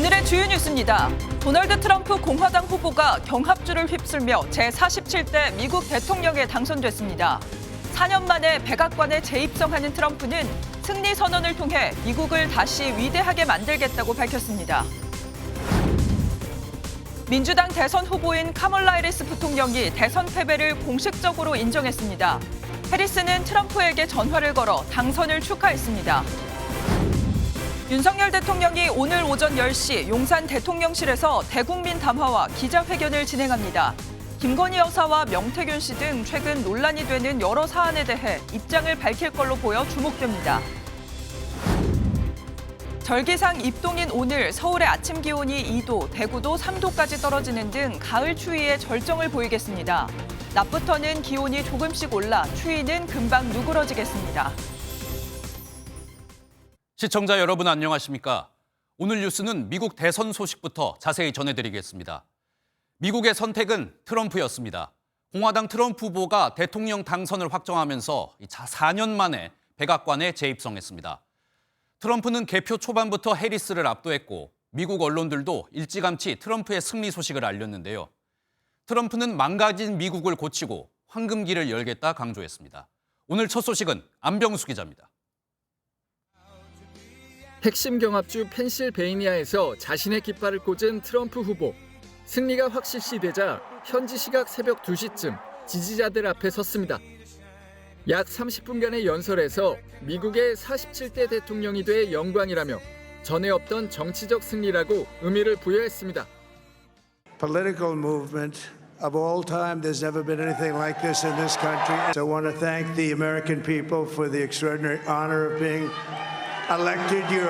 오늘의 주요 뉴스입니다. 도널드 트럼프 공화당 후보가 경합주를 휩쓸며 제47대 미국 대통령에 당선됐습니다. 4년 만에 백악관에 재입성하는 트럼프는 승리 선언을 통해 미국을 다시 위대하게 만들겠다고 밝혔습니다. 민주당 대선 후보인 카멀라 해리스 부통령이 대선 패배를 공식적으로 인정했습니다. 해리스는 트럼프에게 전화를 걸어 당선을 축하했습니다. 윤석열 대통령이 오늘 오전 10시 용산 대통령실에서 대국민 담화와 기자회견을 진행합니다. 김건희 여사와 명태균 씨 등 최근 논란이 되는 여러 사안에 대해 입장을 밝힐 걸로 보여 주목됩니다. 절기상 입동인 오늘 서울의 아침 기온이 2도, 대구도 3도까지 떨어지는 등 가을 추위에 절정을 보이겠습니다. 낮부터는 기온이 조금씩 올라 추위는 금방 누그러지겠습니다. 시청자 여러분 안녕하십니까? 오늘 뉴스는 미국 대선 소식부터 자세히 전해드리겠습니다. 미국의 선택은 트럼프였습니다. 공화당 트럼프 후보가 대통령 당선을 확정하면서 4년 만에 백악관에 재입성했습니다. 트럼프는 개표 초반부터 해리스를 압도했고 미국 언론들도 일찌감치 트럼프의 승리 소식을 알렸는데요. 트럼프는 망가진 미국을 고치고 황금기를 열겠다 강조했습니다. 오늘 첫 소식은 안병수 기자입니다. 핵심 경합주 펜실베이니아에서 자신의 깃발을 꽂은 트럼프 후보. 승리가 확실시되자 현지 시각 새벽 2시쯤 지지자들 앞에 섰습니다. 약 30분간의 연설에서 미국의 47대 대통령이 돼 영광이라며 전에 없던 정치적 승리라고 의미를 부여했습니다. Political movement of all time. There's never been anything like this in this country. So I want to thank the American people for the extraordinary honor of being elected your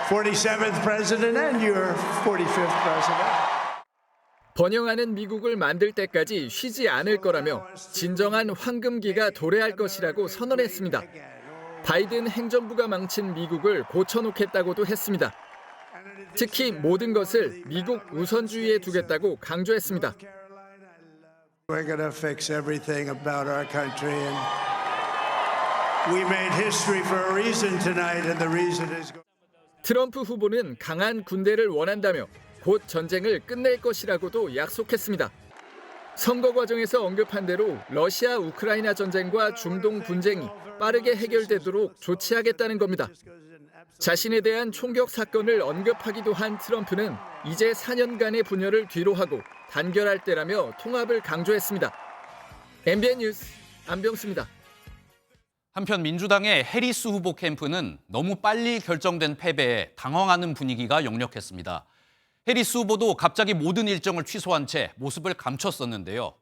47th president and your 45th president. 번영하는 미국을 만들 때까지 쉬지 않을 거라며 진정한 황금기가 도래할 것이라고 선언했습니다. 바이든 행정부가 망친 미국을 고쳐놓겠다고도 했습니다. 특히 모든 것을 미국 우선주의에 두겠다고 강조했습니다. We're going to fix everything about our country and we made history for a reason tonight and the reason is 트럼프 후보는 강한 군대를 원한다며 곧 전쟁을 끝낼 것이라고도 약속했습니다. 선거 과정에서 언급한 대로 러시아 우크라이나 전쟁과 중동 분쟁이 빠르게 해결되도록 조치하겠다는 겁니다. 자신에 대한 총격 사건을 언급하기도 한 트럼프는 이제 4년간의 분열을 뒤로하고 단결할 때라며 통합을 강조했습니다. MBN 뉴스 안병수입니다. 한편 민주당의 해리스 후보 캠프는 너무 빨리 결정된 패배에 당황하는 분위기가 역력했습니다. 해리스 후보도 갑자기 모든 일정을 취소한 채 모습을 감췄었는데요.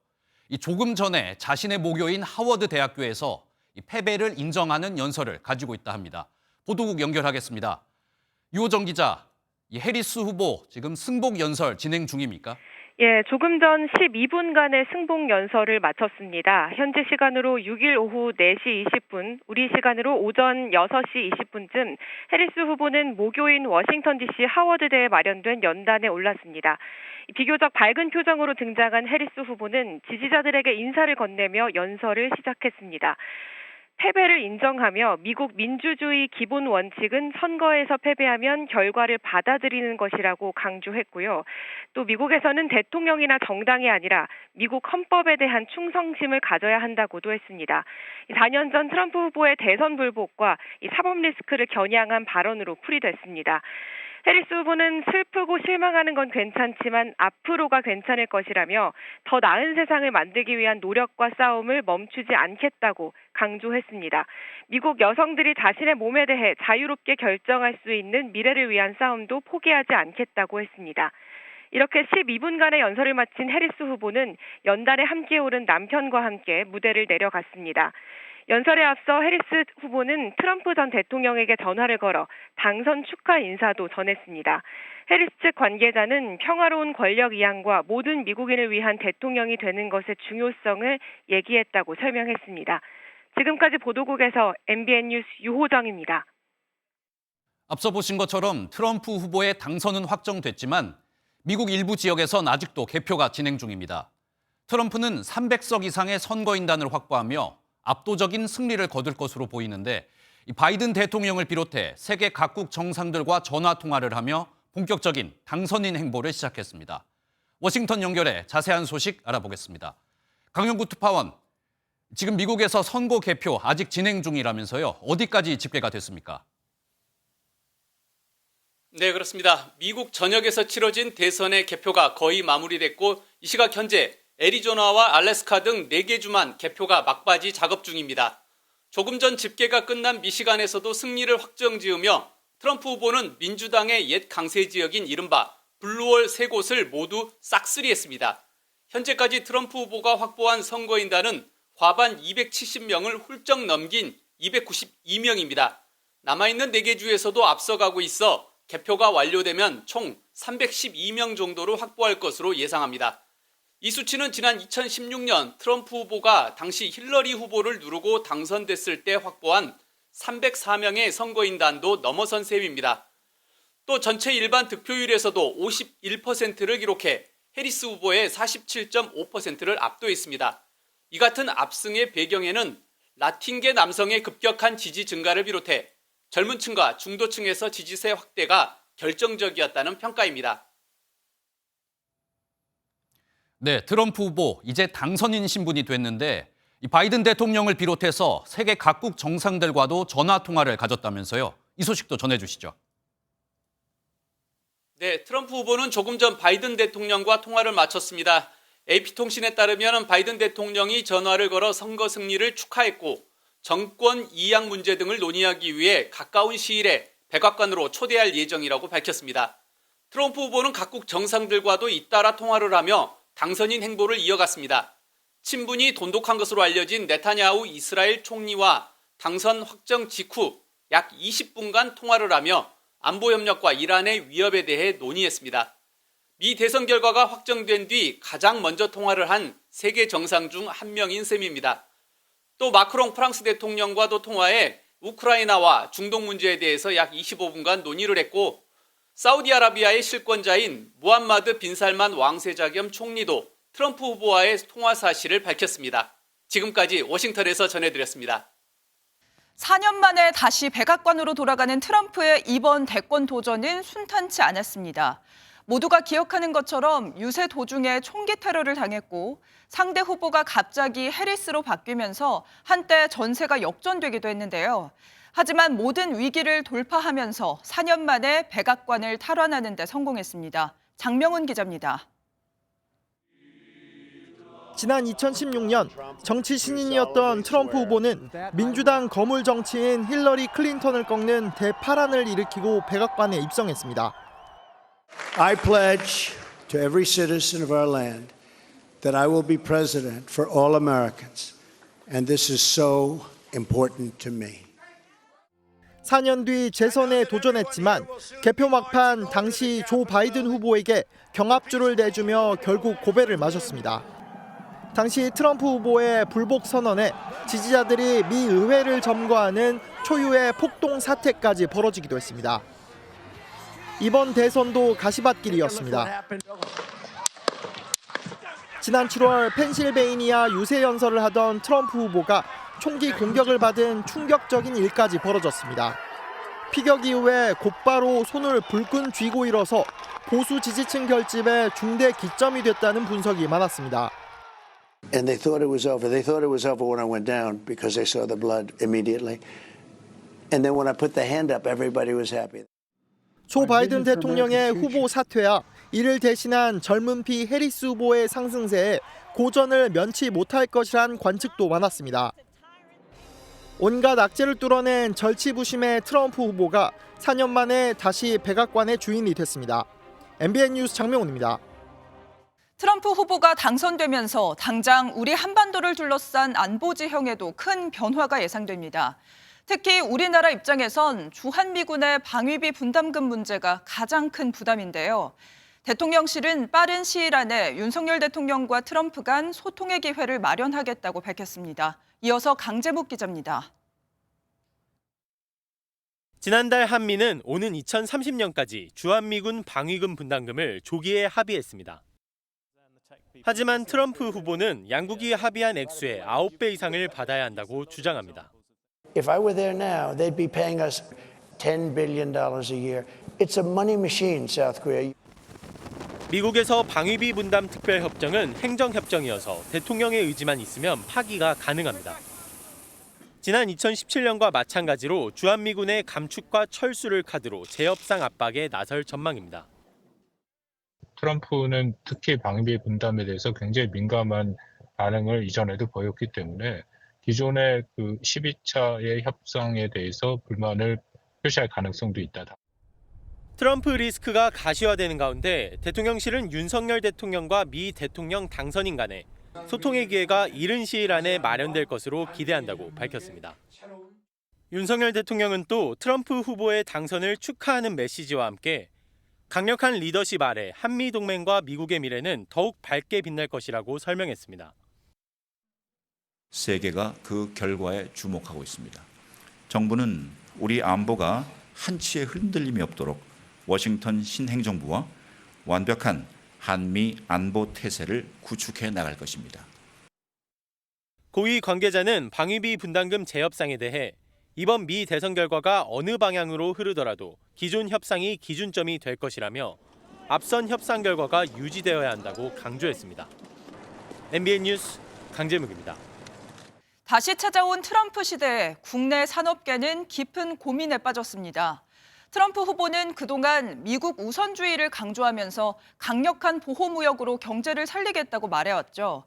조금 전에 자신의 모교인 하워드 대학교에서 패배를 인정하는 연설을 가지고 있다 합니다. 보도국 연결하겠습니다. 유호정 기자, 해리스 후보 지금 승복 연설 진행 중입니까? 예, 조금 전 12분간의 승복 연설을 마쳤습니다. 현지 시간으로 6일 오후 4시 20분, 우리 시간으로 오전 6시 20분쯤 해리스 후보는 모교인 워싱턴 DC 하워드대에 마련된 연단에 올랐습니다. 비교적 밝은 표정으로 등장한 해리스 후보는 지지자들에게 인사를 건네며 연설을 시작했습니다. 패배를 인정하며 미국 민주주의 기본 원칙은 선거에서 패배하면 결과를 받아들이는 것이라고 강조했고요. 또 미국에서는 대통령이나 정당이 아니라 미국 헌법에 대한 충성심을 가져야 한다고도 했습니다. 4년 전 트럼프 후보의 대선 불복과 사법 리스크를 겨냥한 발언으로 풀이됐습니다. 해리스 후보는 슬프고 실망하는 건 괜찮지만 앞으로가 괜찮을 것이라며 더 나은 세상을 만들기 위한 노력과 싸움을 멈추지 않겠다고 강조했습니다. 미국 여성들이 자신의 몸에 대해 자유롭게 결정할 수 있는 미래를 위한 싸움도 포기하지 않겠다고 했습니다. 이렇게 12분간의 연설을 마친 해리스 후보는 연단에 함께 오른 남편과 함께 무대를 내려갔습니다. 연설에 앞서 해리스 후보는 트럼프 전 대통령에게 전화를 걸어 당선 축하 인사도 전했습니다. 해리스 측 관계자는 평화로운 권력 이양과 모든 미국인을 위한 대통령이 되는 것의 중요성을 얘기했다고 설명했습니다. 지금까지 보도국에서 MBN 뉴스 유호정입니다. 앞서 보신 것처럼 트럼프 후보의 당선은 확정됐지만 미국 일부 지역에선 아직도 개표가 진행 중입니다. 트럼프는 300석 이상의 선거인단을 확보하며 압도적인 승리를 거둘 것으로 보이는데 바이든 대통령을 비롯해 세계 각국 정상들과 전화 통화를 하며 본격적인 당선인 행보를 시작했습니다. 워싱턴 연결해 자세한 소식 알아보겠습니다. 강영구 특파원, 지금 미국에서 선거 개표 아직 진행 중이라면서요. 어디까지 집계가 됐습니까? 네, 그렇습니다. 미국 전역에서 치러진 대선의 개표가 거의 마무리됐고 이 시각 현재 애리조나와 알래스카 등 4개 주만 개표가 막바지 작업 중입니다. 조금 전 집계가 끝난 미시간에서도 승리를 확정지으며 트럼프 후보는 민주당의 옛 강세 지역인 이른바 블루월 3곳을 모두 싹쓸이했습니다. 현재까지 트럼프 후보가 확보한 선거인단은 과반 270명을 훌쩍 넘긴 292명입니다. 남아있는 4개 주에서도 앞서가고 있어 개표가 완료되면 총 312명 정도로 확보할 것으로 예상합니다. 이 수치는 지난 2016년 트럼프 후보가 당시 힐러리 후보를 누르고 당선됐을 때 확보한 304명의 선거인단도 넘어선 셈입니다. 또 전체 일반 득표율에서도 51%를 기록해 해리스 후보의 47.5%를 압도했습니다. 이 같은 압승의 배경에는 라틴계 남성의 급격한 지지 증가를 비롯해 젊은 층과 중도층에서 지지세 확대가 결정적이었다는 평가입니다. 네, 트럼프 후보 이제 당선인 신분이 됐는데 이 바이든 대통령을 비롯해서 세계 각국 정상들과도 전화 통화를 가졌다면서요. 이 소식도 전해주시죠. 네, 트럼프 후보는 조금 전 바이든 대통령과 통화를 마쳤습니다. AP통신에 따르면 바이든 대통령이 전화를 걸어 선거 승리를 축하했고 정권 이양 문제 등을 논의하기 위해 가까운 시일에 백악관으로 초대할 예정이라고 밝혔습니다. 트럼프 후보는 각국 정상들과도 잇따라 통화를 하며 당선인 행보를 이어갔습니다. 친분이 돈독한 것으로 알려진 네타냐후 이스라엘 총리와 당선 확정 직후 약 20분간 통화를 하며 안보 협력과 이란의 위협에 대해 논의했습니다. 미 대선 결과가 확정된 뒤 가장 먼저 통화를 한 세계 정상 중 한 명인 셈입니다. 또 마크롱 프랑스 대통령과도 통화해 우크라이나와 중동 문제에 대해서 약 25분간 논의를 했고 사우디아라비아의 실권자인 무함마드 빈 살만 왕세자 겸 총리도 트럼프 후보와의 통화 사실을 밝혔습니다. 지금까지 워싱턴에서 전해드렸습니다. 4년 만에 다시 백악관으로 돌아가는 트럼프의 이번 대권 도전은 순탄치 않았습니다. 모두가 기억하는 것처럼 유세 도중에 총기 테러를 당했고 상대 후보가 갑자기 해리스로 바뀌면서 한때 전세가 역전되기도 했는데요. 하지만 모든 위기를 돌파하면서 4년 만에 백악관을 탈환하는 데 성공했습니다. 장명훈 기자입니다. 지난 2016년 정치 신인이었던 트럼프 후보는 민주당 거물 정치인 힐러리 클린턴을 꺾는 대파란을 일으키고 백악관에 입성했습니다. I pledge to every citizen of our land that I will be president for all Americans, and this is so important to me. 4년 뒤 재선에 도전했지만 개표 막판 당시 조 바이든 후보에게 경합주를 내주며 결국 고배를 마셨습니다. 당시 트럼프 후보의 불복 선언에 지지자들이 미 의회를 점거하는 초유의 폭동 사태까지 벌어지기도 했습니다. 이번 대선도 가시밭길이었습니다. 지난 7월 펜실베이니아 유세 연설을 하던 트럼프 후보가 총기 공격을 받은 충격적인 일까지 벌어졌습니다. 피격 이후에 곧바로 손을 불끈 쥐고 일어서 보수 지지층 결집의 중대 기점이 됐다는 분석이 많았습니다. And they thought it was over. They thought it was over when I went down because they saw the blood immediately. And then when I put the hand up, everybody was happy. 조 바이든 대통령의 후보 사퇴와 이를 대신한 젊은 피 해리스 후보의 상승세에 고전을 면치 못할 것이란 관측도 많았습니다. 온갖 악재를 뚫어낸 절치부심의 트럼프 후보가 4년 만에 다시 백악관의 주인이 됐습니다. MBN 뉴스 장명훈입니다. 트럼프 후보가 당선되면서 당장 우리 한반도를 둘러싼 안보 지형에도 큰 변화가 예상됩니다. 특히 우리나라 입장에선 주한미군의 방위비 분담금 문제가 가장 큰 부담인데요. 대통령실은 빠른 시일 안에 윤석열 대통령과 트럼프 간 소통의 기회를 마련하겠다고 밝혔습니다. 이어서 강재묵 기자입니다. 지난달 한미는 오는 2030년까지 주한미군 방위금 분담금을 조기에 합의했습니다. 하지만 트럼프 후보는 양국이 합의한 액수의 9배 이상을 받아야 한다고 주장합니다. If I were there now, they'd be paying us $10 billion a year. It's a money machine, South Korea. 미국에서 방위비 분담 특별협정은 행정협정이어서 대통령의 의지만 있으면 파기가 가능합니다. 지난 2017년과 마찬가지로 주한미군의 감축과 철수를 카드로 재협상 압박에 나설 전망입니다. 트럼프는 특히 방위비 분담에 대해서 굉장히 민감한 반응을 이전에도 보였기 때문에 기존의 그 12차의 협상에 대해서 불만을 표시할 가능성도 있다. 트럼프 리스크가 가시화되는 가운데 대통령실은 윤석열 대통령과 미 대통령 당선인 간에 소통의 기회가 이른 시일 안에 마련될 것으로 기대한다고 밝혔습니다. 윤석열 대통령은 또 트럼프 후보의 당선을 축하하는 메시지와 함께 강력한 리더십 아래 한미 동맹과 미국의 미래는 더욱 밝게 빛날 것이라고 설명했습니다. 세계가 그 결과에 주목하고 있습니다. 정부는 우리 안보가 한치의 흔들림이 없도록 워싱턴 신행정부와 완벽한 한미 안보 태세를 구축해 나갈 것입니다. 고위 관계자는 방위비 분담금 재협상에 대해 이번 미 대선 결과가 어느 방향으로 흐르더라도 기존 협상이 기준점이 될 것이라며 앞선 협상 결과가 유지되어야 한다고 강조했습니다. MBN 뉴스 강재묵입니다. 다시 찾아온 트럼프 시대에 국내 산업계는 깊은 고민에 빠졌습니다. 트럼프 후보는 그동안 미국 우선주의를 강조하면서 강력한 보호무역으로 경제를 살리겠다고 말해왔죠.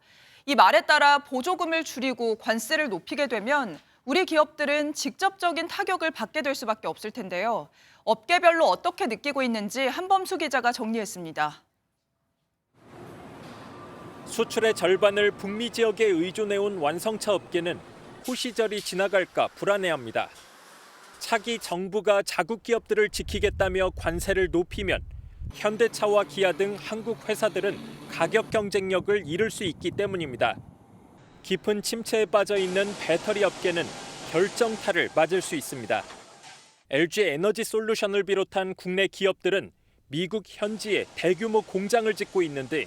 이 말에 따라 보조금을 줄이고 관세를 높이게 되면 우리 기업들은 직접적인 타격을 받게 될 수밖에 없을 텐데요. 업계별로 어떻게 느끼고 있는지 한범수 기자가 정리했습니다. 수출의 절반을 북미 지역에 의존해온 완성차 업계는 호시절이 지나갈까 불안해합니다. 차기 정부가 자국 기업들을 지키겠다며 관세를 높이면 현대차와 기아 등 한국 회사들은 가격 경쟁력을 잃을 수 있기 때문입니다. 깊은 침체에 빠져 있는 배터리 업계는 결정타를 맞을 수 있습니다. LG 에너지 솔루션을 비롯한 국내 기업들은 미국 현지에 대규모 공장을 짓고 있는데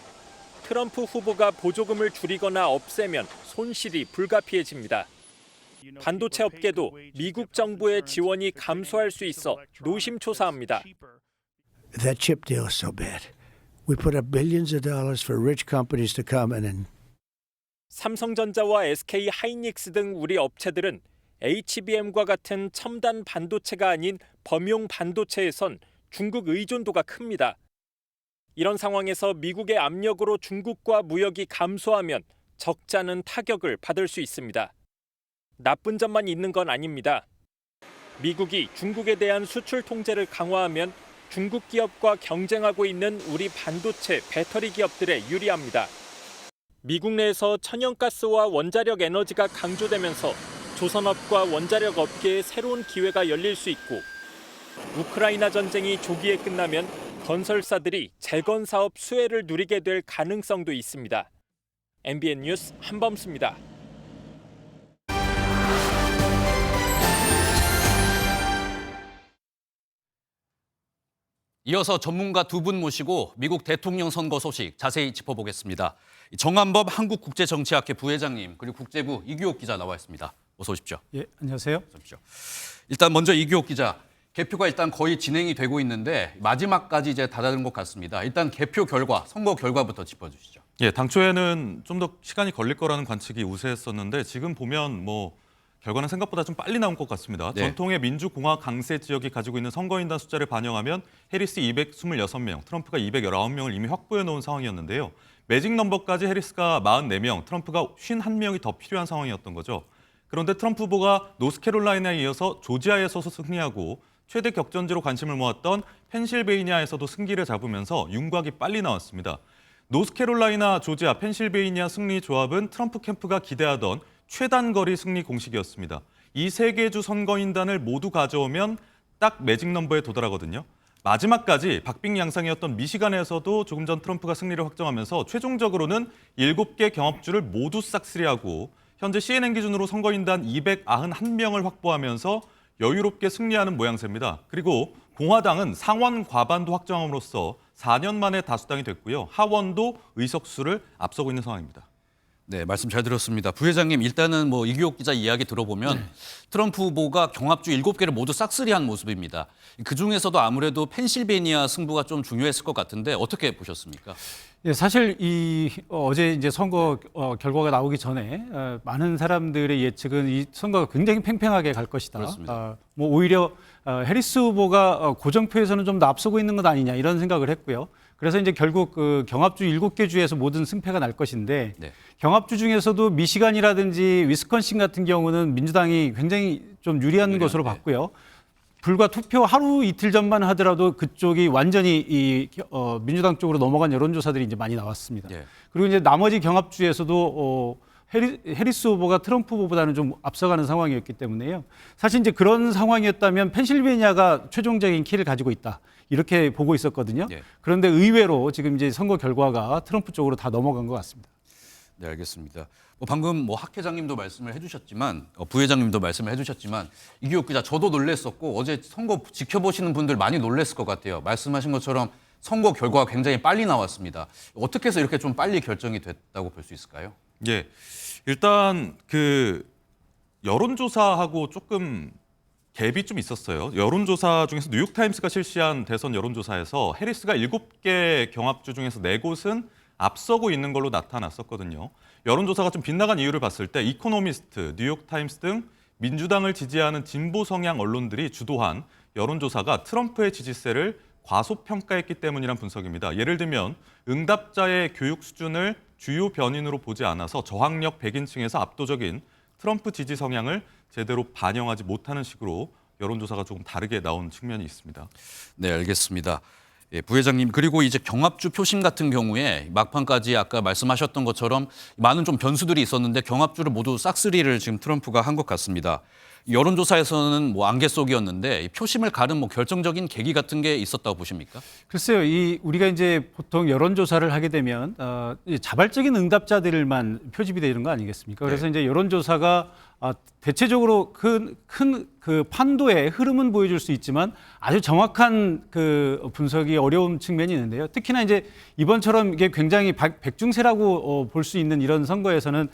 트럼프 후보가 보조금을 줄이거나 없애면 손실이 불가피해집니다. 반도체 업계도 미국 정부의 지원이 감소할 수 있어 노심초사합니다. That chip deal is so bad. We put up billions of dollars for rich companies to come and 삼성전자와 SK 하이닉스 등 우리 업체들은 HBM과 같은 첨단 반도체가 아닌 범용 반도체에선 중국 의존도가 큽니다. 이런 상황에서 미국의 압력으로 중국과 무역이 감소하면 적잖은 타격을 받을 수 있습니다. 나쁜 점만 있는 건 아닙니다. 미국이 중국에 대한 수출 통제를 강화하면 중국 기업과 경쟁하고 있는 우리 반도체, 배터리 기업들에 유리합니다. 미국 내에서 천연가스와 원자력 에너지가 강조되면서 조선업과 원자력 업계에 새로운 기회가 열릴 수 있고 우크라이나 전쟁이 조기에 끝나면 건설사들이 재건 사업 수혜를 누리게 될 가능성도 있습니다. MBN 뉴스 한범수입니다. 이어서 전문가 두 분 모시고 미국 대통령 선거 소식 자세히 짚어보겠습니다. 정한범 한국국제정치학회 부회장님 그리고 국제부 이규옥 기자 나와 있습니다. 어서 오십시오. 예, 안녕하세요. 어서 오십시오. 일단 먼저 이규옥 기자, 개표가 일단 거의 진행이 되고 있는데 마지막까지 이제 다다른 것 같습니다. 일단 개표 결과, 선거 결과부터 짚어주시죠. 예, 당초에는 좀 더 시간이 걸릴 거라는 관측이 우세했었는데 지금 보면 결과는 생각보다 좀 빨리 나온 것 같습니다. 네. 전통의 민주공화 강세 지역이 가지고 있는 선거인단 숫자를 반영하면 해리스 226명, 트럼프가 219명을 이미 확보해 놓은 상황이었는데요. 매직 넘버까지 해리스가 44명, 트럼프가 51명이 더 필요한 상황이었던 거죠. 그런데 트럼프 후보가 노스캐롤라이나에 이어서 조지아에서도 승리하고 최대 격전지로 관심을 모았던 펜실베이니아에서도 승기를 잡으면서 윤곽이 빨리 나왔습니다. 노스캐롤라이나, 조지아, 펜실베이니아 승리 조합은 트럼프 캠프가 기대하던 최단거리 승리 공식이었습니다. 이 세 개 주 선거인단을 모두 가져오면 딱 매직 넘버에 도달하거든요. 마지막까지 박빙 양상이었던 미시간에서도 조금 전 트럼프가 승리를 확정하면서 최종적으로는 7개 경합주를 모두 싹쓸이하고 현재 CNN 기준으로 선거인단 291명을 확보하면서 여유롭게 승리하는 모양새입니다. 그리고 공화당은 상원 과반도 확정함으로써 4년 만에 다수당이 됐고요. 하원도 의석수를 앞서고 있는 상황입니다. 네, 말씀 잘 들었습니다. 부회장님, 일단은 뭐 이규옥 기자 이야기 들어보면 트럼프 후보가 경합주 7개를 모두 싹쓸이한 모습입니다. 그중에서도 아무래도 펜실베니아 승부가 좀 중요했을 것 같은데 어떻게 보셨습니까? 예, 사실 어제 이제 선거 결과가 나오기 전에 많은 사람들의 예측은 이 선거가 굉장히 팽팽하게 갈 것이다. 그렇습니다. 뭐 오히려 해리스 후보가 고정표에서는 좀 더 앞서고 있는 것 아니냐 이런 생각을 했고요. 그래서 이제 결국 그 경합주 7개 주에서 모든 승패가 날 것인데 네. 경합주 중에서도 미시간이라든지 위스콘신 같은 경우는 민주당이 굉장히 좀 유리한 것으로 봤고요. 불과 투표 하루 이틀 전만 하더라도 그쪽이 완전히 민주당 쪽으로 넘어간 여론조사들이 이제 많이 나왔습니다. 예. 그리고 이제 나머지 경합주에서도 해리스 후보가 트럼프 후보보다는 좀 앞서가는 상황이었기 때문에요. 사실 이제 그런 상황이었다면 펜실베니아가 최종적인 키를 가지고 있다. 이렇게 보고 있었거든요. 예. 그런데 의외로 지금 이제 선거 결과가 트럼프 쪽으로 다 넘어간 것 같습니다. 네, 알겠습니다. 방금 학 회장님도 말씀을 해주셨지만 부회장님도 말씀을 해주셨지만 이규옥 기자 저도 놀랐었고 어제 선거 지켜보시는 분들 많이 놀랐을 것 같아요. 말씀하신 것처럼 선거 결과가 굉장히 빨리 나왔습니다. 어떻게 해서 이렇게 좀 빨리 결정이 됐다고 볼 수 있을까요? 예, 일단 그 여론조사하고 조금 갭이 좀 있었어요. 여론조사 중에서 뉴욕타임스가 실시한 대선 여론조사에서 해리스가 7개 경합주 중에서 4곳은 앞서고 있는 걸로 나타났었거든요. 여론조사가 좀 빗나간 이유를 봤을 때 이코노미스트, 뉴욕타임스 등 민주당을 지지하는 진보 성향 언론들이 주도한 여론조사가 트럼프의 지지세를 과소평가했기 때문이란 분석입니다. 예를 들면 응답자의 교육 수준을 주요 변인으로 보지 않아서 저학력 백인층에서 압도적인 트럼프 지지 성향을 제대로 반영하지 못하는 식으로 여론조사가 조금 다르게 나온 측면이 있습니다. 네, 알겠습니다. 예, 부회장님, 그리고 이제 경합주 표심 같은 경우에 막판까지 아까 말씀하셨던 것처럼 많은 좀 변수들이 있었는데 경합주를 모두 싹쓸이를 지금 트럼프가 한 것 같습니다. 여론조사에서는 안개 속이었는데 표심을 가른 결정적인 계기 같은 게 있었다고 보십니까? 글쎄요, 우리가 이제 보통 여론조사를 하게 되면 자발적인 응답자들만 표집이 되는 거 아니겠습니까? 그래서 네. 이제 여론조사가 대체적으로 큰 그 판도의 흐름은 보여줄 수 있지만 아주 정확한 그 분석이 어려운 측면이 있는데요. 특히나 이제 이번처럼 이게 굉장히 백중세라고 볼 수 있는 이런 선거에서는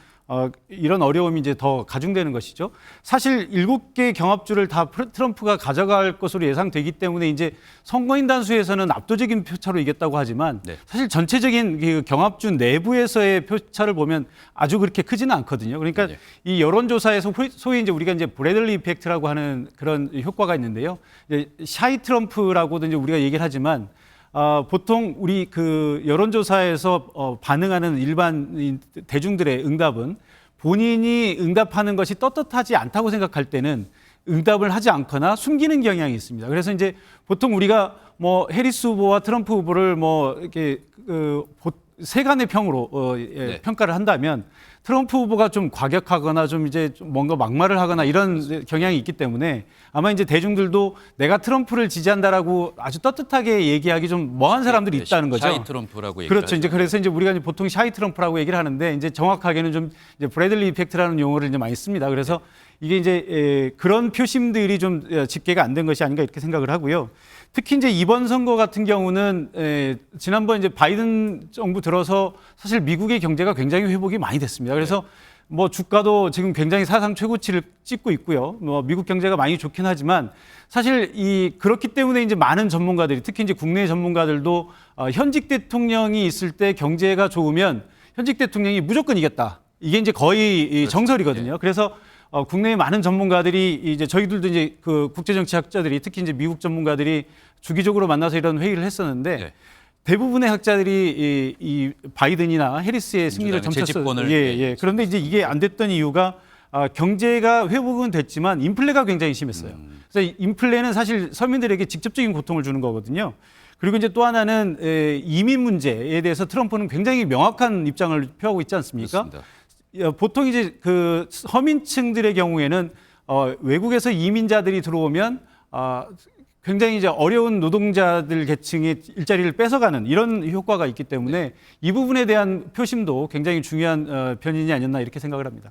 이런 어려움이 이제 더 가중되는 것이죠. 사실 7개 경합주를 다 트럼프가 가져갈 것으로 예상되기 때문에 이제 선거인 단수에서는 압도적인 표차로 이겼다고 하지만 네. 사실 전체적인 그 경합주 내부에서의 표차를 보면 아주 그렇게 크지는 않거든요. 그러니까 네. 이 여론조사에서 소위 이제 우리가 이제 브래들리 이펙트라고 하는 그런 효과가 있는데요. 이제 샤이 트럼프라고도 이제 우리가 얘기를 하지만 보통 우리 그 여론조사에서 반응하는 일반 대중들의 응답은 본인이 응답하는 것이 떳떳하지 않다고 생각할 때는 응답을 하지 않거나 숨기는 경향이 있습니다. 그래서 이제 보통 우리가 해리스 후보와 트럼프 후보를 이렇게 세간의 평으로 네. 평가를 한다면 트럼프 후보가 좀 과격하거나 좀 이제 뭔가 막말을 하거나 이런 경향이 있기 때문에 아마 이제 대중들도 내가 트럼프를 지지한다라고 아주 떳떳하게 얘기하기 좀 뭐한 사람들이 있다는 거죠. 샤이 트럼프라고 얘기를 그렇죠. 이제 하죠. 그래서 이제 우리가 이제 보통 샤이 트럼프라고 얘기를 하는데 이제 정확하게는 좀 이제 브래들리 이펙트라는 용어를 이제 많이 씁니다. 그래서 이게 이제 그런 표심들이 좀 집계가 안 된 것이 아닌가 이렇게 생각을 하고요. 특히 이제 이번 선거 같은 경우는 지난번 이제 바이든 정부 들어서 사실 미국의 경제가 굉장히 회복이 많이 됐습니다. 그래서 주가도 지금 굉장히 사상 최고치를 찍고 있고요. 미국 경제가 많이 좋긴 하지만 사실 그렇기 때문에 이제 많은 전문가들이 특히 이제 국내 전문가들도 현직 대통령이 있을 때 경제가 좋으면 현직 대통령이 무조건 이겼다. 이게 이제 거의 그렇죠. 정설이거든요. 예. 그래서 국내의 많은 전문가들이 이제 저희들도 이제 그 국제정치학자들이 특히 이제 미국 전문가들이 주기적으로 만나서 이런 회의를 했었는데 네. 대부분의 학자들이 이 바이든이나 해리스의 승리를 민주당의 점쳤어요. 재집권을 예. 그런데 이제 이게 안 됐던 이유가 경제가 회복은 됐지만 인플레가 굉장히 심했어요. 그래서 인플레는 사실 서민들에게 직접적인 고통을 주는 거거든요. 그리고 이제 또 하나는 이민 문제에 대해서 트럼프는 굉장히 명확한 입장을 표하고 있지 않습니까? 그렇습니다. 보통 이제 그 서민층들의 경우에는 외국에서 이민자들이 들어오면 굉장히 이제 어려운 노동자들 계층의 일자리를 뺏어가는 이런 효과가 있기 때문에 이 부분에 대한 표심도 굉장히 중요한 변인이 아니었나 이렇게 생각을 합니다.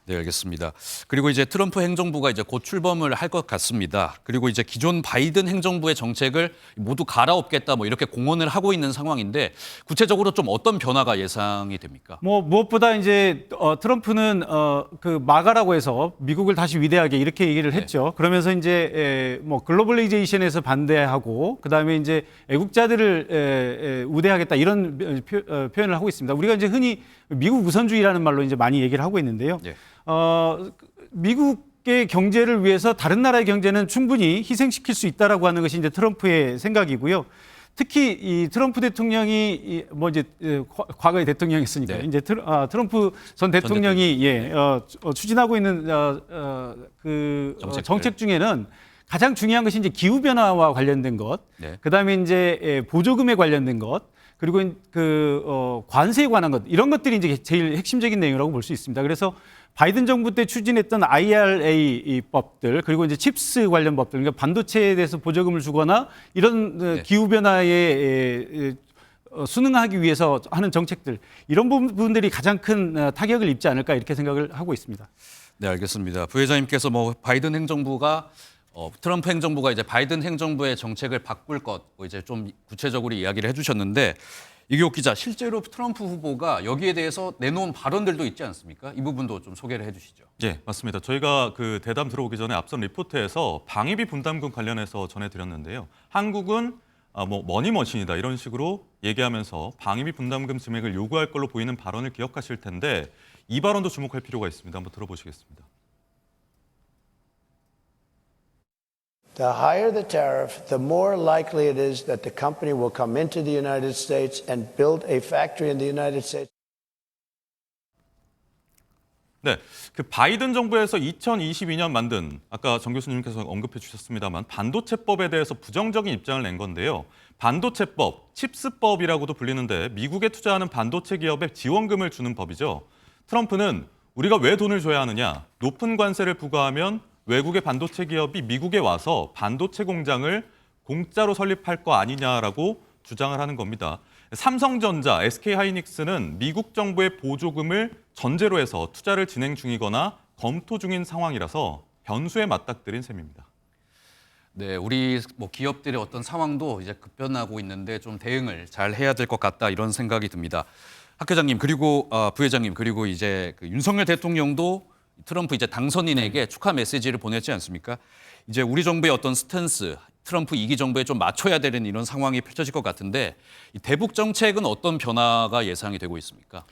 네, 알겠습니다. 그리고 이제 트럼프 행정부가 이제 곧 출범을 할 것 같습니다. 그리고 이제 기존 바이든 행정부의 정책을 모두 갈아엎겠다 뭐 이렇게 공언을 하고 있는 상황인데 구체적으로 좀 어떤 변화가 예상이 됩니까? 뭐 무엇보다 이제 트럼프는 그 마가라고 해서 미국을 다시 위대하게 이렇게 얘기를 했죠. 그러면서 이제 뭐 글로벌리제이션에서 반대하고 그다음에 이제 애국자들을 우대하겠다 이런 표현을 하고 있습니다. 우리가 이제 흔히 미국 우선주의라는 말로 이제 많이 얘기를 하고 있는데요. 미국의 경제를 위해서 다른 나라의 경제는 충분히 희생시킬 수 있다라고 하는 것이 이제 트럼프의 생각이고요. 특히 이 트럼프 대통령이 뭐 이제 과거의 대통령이었으니까 이제 트럼프 전 대통령이 추진하고 있는 그 정책 중에는 가장 중요한 것이 이제 기후 변화와 관련된 것, 그다음에 이제 보조금에 관련된 것, 그리고 관세에 관한 것 이런 것들이 이제 제일 핵심적인 내용이라고 볼 수 있습니다. 그래서 바이든 정부 때 추진했던 IRA 법들 그리고 이제 칩스 관련 법들 그러니까 반도체에 대해서 보조금을 주거나 이런 기후 변화에 순응하기 위해서 하는 정책들 이런 부분들이 가장 큰 타격을 입지 않을까 이렇게 생각을 하고 있습니다. 네, 알겠습니다. 부회장님께서 뭐 바이든 행정부가 트럼프 행정부가 이제 바이든 행정부의 정책을 바꿀 것 이제 좀 구체적으로 이야기를 해주셨는데 이규옥 기자, 실제로 트럼프 후보가 여기에 대해서 내놓은 발언들도 있지 않습니까? 이 부분도 좀 소개를 해주시죠. 네, 맞습니다. 저희가 그 대담 들어오기 전에 앞선 리포트에서 방위비 분담금 관련해서 전해드렸는데요. 한국은 뭐 머니머신이다 이런 식으로 얘기하면서 방위비 분담금 증액을 요구할 걸로 보이는 발언을 기억하실 텐데 이 발언도 주목할 필요가 있습니다. 한번 들어보시겠습니다. The higher the tariff, the more likely it is that the company will come into the United States and build a factory in the United States. 네, 그 바이든 정부에서 2022년 만든 아까 정 교수님께서 언급해 주셨습니다만 반도체법에 대해서 부정적인 입장을 낸 건데요. 반도체법, 칩스법이라고도 불리는데 미국에 투자하는 반도체 기업에 지원금을 주는 법이죠. 트럼프는 우리가 왜 돈을 줘야 하느냐, 높은 관세를 부과하면 외국의 반도체 기업이 미국에 와서 반도체 공장을 공짜로 설립할 거 아니냐라고 주장을 하는 겁니다. 삼성전자, SK하이닉스는 미국 정부의 보조금을 전제로 해서 투자를 진행 중이거나 검토 중인 상황이라서 변수에 맞닥뜨린 셈입니다. 네, 우리 뭐 기업들의 어떤 상황도 이제 급변하고 있는데 좀 대응을 잘 해야 될 것 같다 이런 생각이 듭니다. 학 회장님 그리고 부회장님 그리고 이제 그 윤석열 대통령도 트럼프 이제 당선인에게 축하 메시지를 보냈지 않습니까? 이제 우리 정부의 어떤 스탠스, 트럼프 2기 정부에 좀 맞춰야 되는 이런 상황이 펼쳐질 것 같은데 이 대북 정책은 어떤 변화가 예상이 되고 있습니까?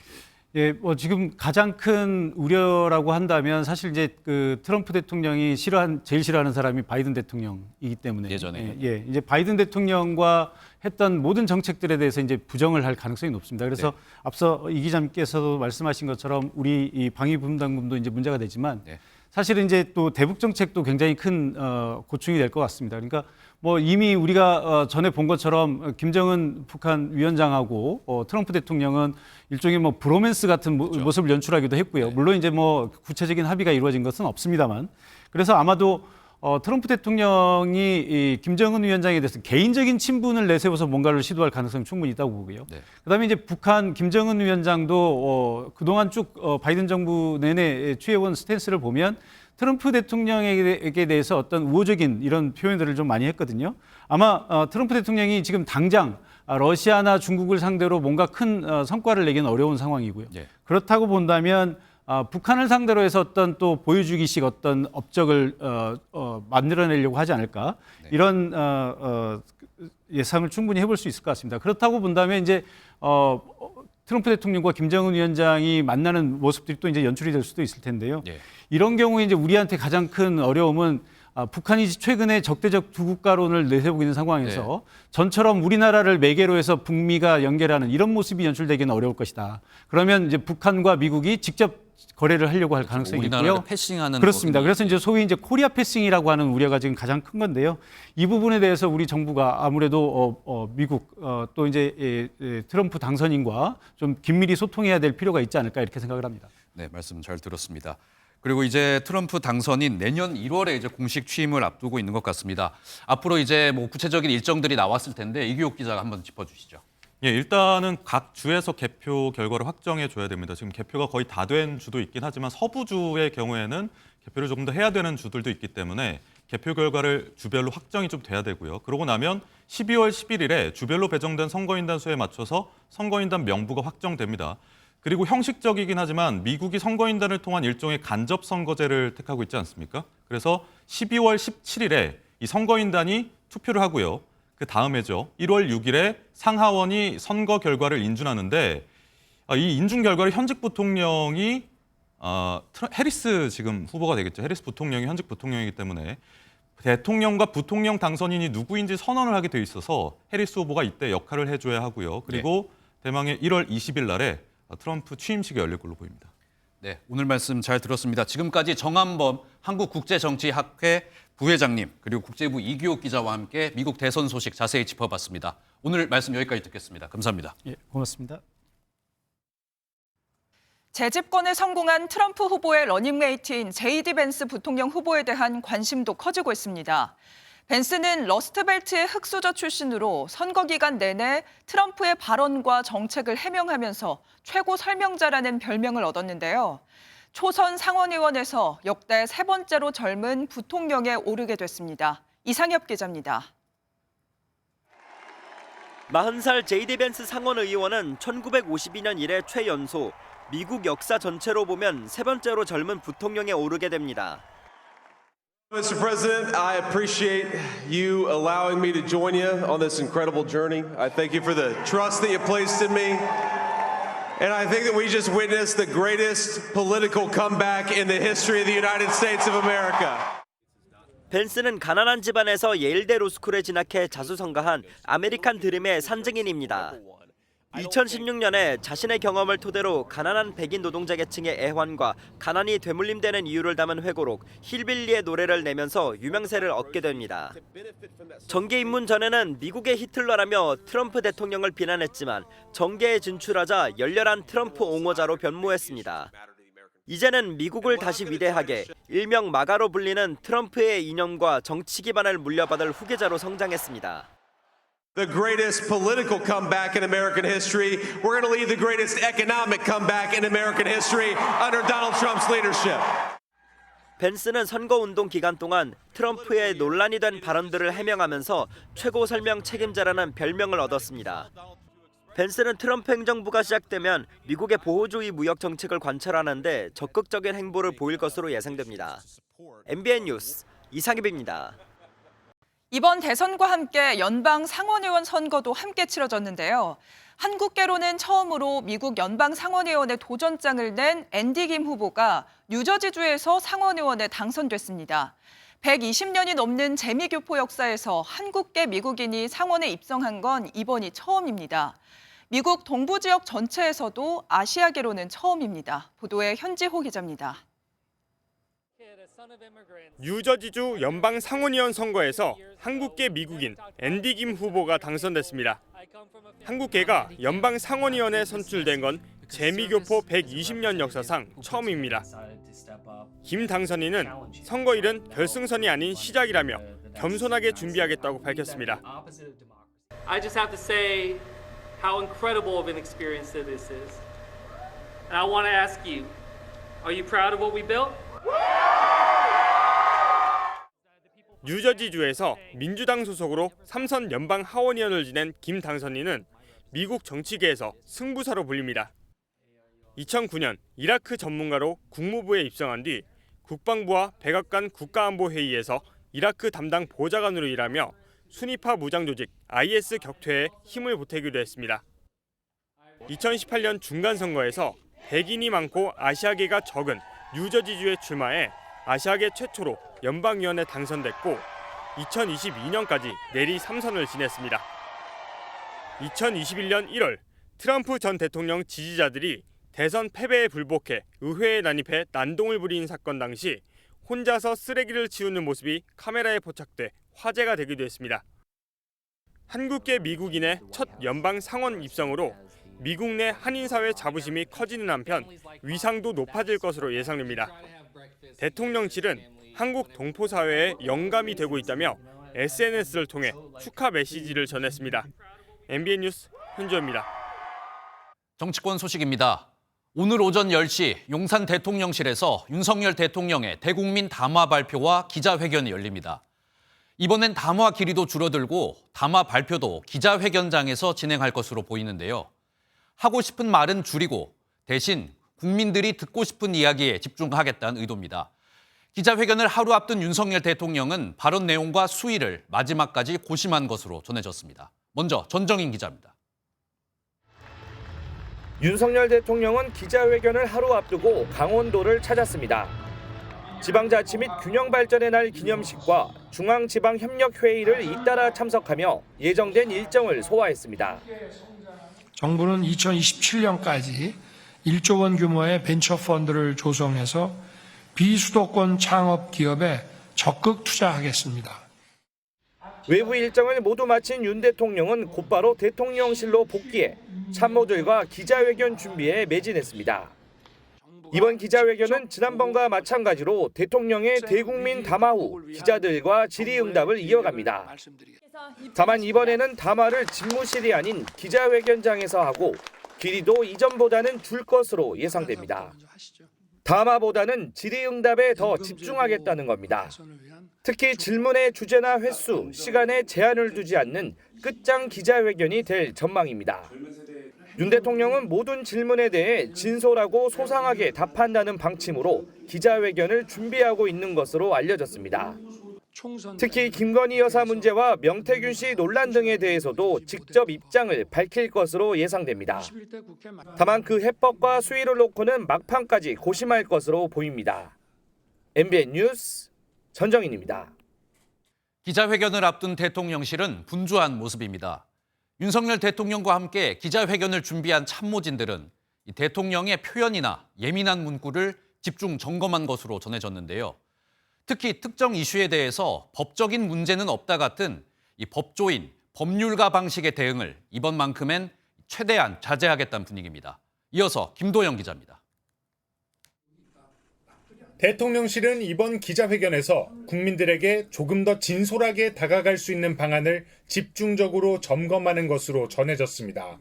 예, 뭐 지금 가장 큰 우려라고 한다면 사실 이제 그 트럼프 대통령이 제일 싫어하는 사람이 바이든 대통령이기 때문에 예전에 이제 바이든 대통령과 했던 모든 정책들에 대해서 이제 부정을 할 가능성이 높습니다. 그래서 앞서 이 기자님께서도 말씀하신 것처럼 우리 이 방위 분담금도 이제 문제가 되지만 사실은 이제 또 대북 정책도 굉장히 큰 고충이 될 것 같습니다. 그러니까 뭐 이미 우리가 전에 본 것처럼 김정은 북한 위원장하고 트럼프 대통령은 일종의 뭐 브로맨스 같은 모습을 연출하기도 했고요. 물론 이제 뭐 구체적인 합의가 이루어진 것은 없습니다만 그래서 아마도 트럼프 대통령이 이 김정은 위원장에 대해서 개인적인 친분을 내세워서 뭔가를 시도할 가능성이 충분히 있다고 보고요. 그다음에 이제 북한 김정은 위원장도 그동안 쭉 바이든 정부 내내 취해온 스탠스를 보면 트럼프 대통령에게 대해서 어떤 우호적인 이런 표현들을 좀 많이 했거든요. 아마 트럼프 대통령이 지금 당장 러시아나 중국을 상대로 뭔가 큰 성과를 내기는 어려운 상황이고요. 그렇다고 본다면 북한을 상대로 해서 어떤 또 보여주기식 어떤 업적을 만들어내려고 하지 않을까 이런 예상을 충분히 해볼 수 있을 것 같습니다. 그렇다고 본다면 이제 트럼프 대통령과 김정은 위원장이 만나는 모습들이 또 이제 연출이 될 수도 있을 텐데요. 이런 경우에 이제 우리한테 가장 큰 어려움은 북한이 최근에 적대적 두 국가론을 내세우고 있는 상황에서 전처럼 우리나라를 매개로 해서 북미가 연결하는 이런 모습이 연출되기는 어려울 것이다. 그러면 이제 북한과 미국이 직접 거래를 하려고 할 가능성이 있고요. 패싱하는 그렇습니다. 그래서 이제 소위 이제 코리아 패싱이라고 하는 우려가 지금 가장 큰 건데요. 이 부분에 대해서 우리 정부가 아무래도 미국 또 이제 트럼프 당선인과 좀 긴밀히 소통해야 될 필요가 있지 않을까 이렇게 생각을 합니다. 네, 말씀 잘 들었습니다. 그리고 이제 트럼프 당선인 내년 1월에 이제 공식 취임을 앞두고 있는 것 같습니다. 앞으로 이제 뭐 구체적인 일정들이 나왔을 텐데 이규옥 기자가 한번 짚어주시죠. 예, 일단은 각 주에서 개표 결과를 확정해 줘야 됩니다. 지금 개표가 거의 다 된 주도 있긴 하지만 서부주의 경우에는 개표를 조금 더 해야 되는 주들도 있기 때문에 개표 결과를 주별로 확정이 좀 돼야 되고요. 그러고 나면 12월 11일에 주별로 배정된 선거인단 수에 맞춰서 선거인단 명부가 확정됩니다. 그리고 형식적이긴 하지만 미국이 선거인단을 통한 일종의 간접 선거제를 택하고 있지 않습니까? 그래서 12월 17일에 이 선거인단이 투표를 하고요. 그 다음에죠. 1월 6일에 상하원이 선거 결과를 인준하는데 이 인준 결과를 현직 부통령이 해리스 지금 후보가 되겠죠. 해리스 부통령이 현직 부통령이기 때문에 대통령과 부통령 당선인이 누구인지 선언을 하게 돼 있어서 해리스 후보가 이때 역할을 해줘야 하고요. 그리고 대망의 1월 20일 날에 트럼프 취임식이 열릴 걸로 보입니다. 네, 오늘 말씀 잘 들었습니다. 지금까지 정한범 한국국제정치학회 부회장님 그리고 국제부 이규옥 기자와 함께 미국 대선 소식 자세히 짚어봤습니다. 오늘 말씀 여기까지 듣겠습니다. 감사합니다. 예, 고맙습니다. 재집권에 성공한 트럼프 후보의 러닝메이트인 제이디 벤스 부통령 후보에 대한 관심도 커지고 있습니다. 벤스는 러스트벨트의 흑수저 출신으로 선거 기간 내내 트럼프의 발언과 정책을 해명하면서 최고 설명자라는 별명을 얻었는데요. 초선 상원의원에서 역대 세 번째로 젊은 부통령에 오르게 됐습니다. 이상엽 기자입니다. 40살 제이디 벤스 상원의원은 1952년 이래 최연소, 미국 역사 전체로 보면 세 번째로 젊은 부통령에 오르게 됩니다. Mr. President, I appreciate you allowing me to join you on this incredible journey. I thank you for the trust that you placed in me. And I think that we just witnessed the greatest political comeback in the history of the United States of America. 벤스는 가난한 집안에서 예일대 로스쿨에 진학해 자수성가한 아메리칸 드림의 산증인입니다. 2016년에 자신의 경험을 토대로 가난한 백인 노동자 계층의 애환과 가난이 되물림되는 이유를 담은 회고록 힐빌리의 노래를 내면서 유명세를 얻게 됩니다. 정계 입문 전에는 미국의 히틀러라며 트럼프 대통령을 비난했지만 정계에 진출하자 열렬한 트럼프 옹호자로 변모했습니다. 이제는 미국을 다시 위대하게, 일명 마가로 불리는 트럼프의 이념과 정치 기반을 물려받을 후계자로 성장했습니다. The greatest political comeback in American history. We're going to lead the greatest economic comeback in American history under Donald Trump's leadership. 벤스는 선거운동 기간 동안 트럼프의 논란이 된 발언들을 해명하면서 최고 설명 책임자라는 별명을 얻었습니다. 벤스는 트럼프 행정부가 시작되면 미국의 보호주의 무역 정책을 관철하는데 적극적인 행보를 보일 것으로 예상됩니다. MBN 뉴스 이상엽입니다. 이번 대선과 함께 연방 상원의원 선거도 함께 치러졌는데요. 한국계로는 처음으로 미국 연방 상원의원의 도전장을 낸 앤디 김 후보가 뉴저지주에서 상원의원에 당선됐습니다. 120년이 넘는 재미교포 역사에서 한국계 미국인이 상원에 입성한 건 이번이 처음입니다. 미국 동부 지역 전체에서도 아시아계로는 처음입니다. 보도에 현지호 기자입니다. 뉴저지주 연방 상원의원 선거에서 한국계 미국인 앤디 김 후보가 당선됐습니다. 한국계가 연방 상원의원에 선출된 건 재미교포 120년 역사상 처음입니다. 김 당선인은 선거일은 결승선이 아닌 시작이라며 겸손하게 준비하겠다고 밝혔습니다. I just have to say how incredible of an experience this is. And I want to ask you, are you proud of what we built? 뉴저지주에서 민주당 소속으로 3선 연방 하원의원을 지낸 김 당선인은 미국 정치계에서 승부사로 불립니다. 2009년 이라크 전문가로 국무부에 입성한 뒤 국방부와 백악관 국가안보회의에서 이라크 담당 보좌관으로 일하며 순위파 무장조직 IS 격퇴에 힘을 보태기도 했습니다. 2018년 중간선거에서 백인이 많고 아시아계가 적은 뉴저지주에 출마해 아시아계 최초로 연방의원에 당선됐고 2022년까지 내리 3선을 지냈습니다. 2021년 1월 트럼프 전 대통령 지지자들이 대선 패배에 불복해 의회에 난입해 난동을 부린 사건 당시 혼자서 쓰레기를 치우는 모습이 카메라에 포착돼 화제가 되기도 했습니다. 한국계 미국인의 첫 연방 상원 입성으로 미국 내 한인사회 자부심이 커지는 한편 위상도 높아질 것으로 예상됩니다. 대통령실은 한국 동포사회에 영감이 되고 있다며 SNS를 통해 축하 메시지를 전했습니다. MBN 뉴스 현주입니다. 정치권 소식입니다. 오늘 오전 10시 용산 대통령실에서 윤석열 대통령의 대국민 담화 발표와 기자회견이 열립니다. 이번엔 담화 길이도 줄어들고 담화 발표도 기자회견장에서 진행할 것으로 보이는데요. 하고 싶은 말은 줄이고 대신 국민들이 듣고 싶은 이야기에 집중하겠다는 의도입니다. 기자회견을 하루 앞둔 윤석열 대통령은 발언 내용과 수위를 마지막까지 고심한 것으로 전해졌습니다. 먼저 전정인 기자입니다. 윤석열 대통령은 기자회견을 하루 앞두고 강원도를 찾았습니다. 지방자치 및 균형발전의 날 기념식과 중앙지방협력회의를 잇따라 참석하며 예정된 일정을 소화했습니다. 정부는 2027년까지 1조 원 규모의 벤처 펀드를 조성해서 비수도권 창업 기업에 적극 투자하겠습니다. 외부 일정을 모두 마친 윤 대통령은 곧바로 대통령실로 복귀해 참모들과 기자회견 준비에 매진했습니다. 이번 기자회견은 지난번과 마찬가지로 대통령의 대국민 담화 후 기자들과 질의응답을 이어갑니다. 다만 이번에는 담화를 집무실이 아닌 기자회견장에서 하고 길이도 이전보다는 줄 것으로 예상됩니다. 담화보다는 질의응답에 더 집중하겠다는 겁니다. 특히 질문의 주제나 횟수, 시간에 제한을 두지 않는 끝장 기자회견이 될 전망입니다. 윤 대통령은 모든 질문에 대해 진솔하고 소상하게 답한다는 방침으로 기자회견을 준비하고 있는 것으로 알려졌습니다. 특히 김건희 여사 문제와 명태균 씨 논란 등에 대해서도 직접 입장을 밝힐 것으로 예상됩니다. 다만 그 해법과 수위를 놓고는 막판까지 고심할 것으로 보입니다. MBN 뉴스 전정인입니다. 기자회견을 앞둔 대통령실은 분주한 모습입니다. 윤석열 대통령과 함께 기자회견을 준비한 참모진들은 이 대통령의 표현이나 예민한 문구를 집중 점검한 것으로 전해졌는데요. 특히 특정 이슈에 대해서 법적인 문제는 없다 같은 이 법조인, 법률가 방식의 대응을 이번만큼엔 최대한 자제하겠다는 분위기입니다. 이어서 김도영 기자입니다. 대통령실은 이번 기자회견에서 국민들에게 조금 더 진솔하게 다가갈 수 있는 방안을 집중적으로 점검하는 것으로 전해졌습니다.